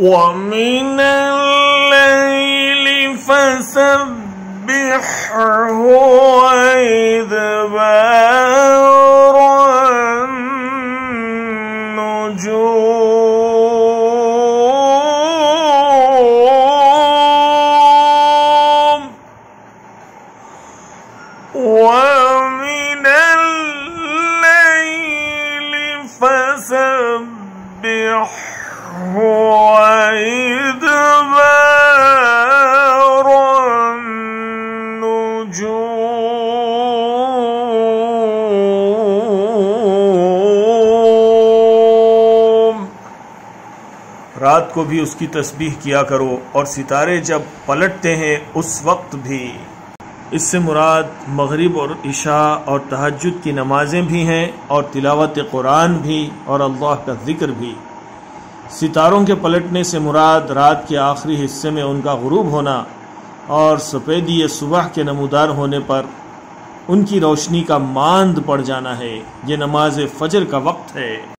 वमिनल लैलि फसब्बिहु वइदबारन नुजूम वमिनल लैलि फसब्बिहु वइदबारन नुजूम। रात को भी उसकी तस्बीह किया करो और सितारे जब पलटते हैं उस वक्त भी। इससे मुराद मगरिब और इशा और तहज्जुद की नमाजें भी हैं और तिलावत कुरान भी और अल्लाह का जिक्र भी। सितारों के पलटने से मुराद रात के आखिरी हिस्से में उनका गुरूब होना और सफ़ेदी सुबह के नमूदार होने पर उनकी रोशनी का मांद पड़ जाना है। ये नमाज फजर का वक्त है।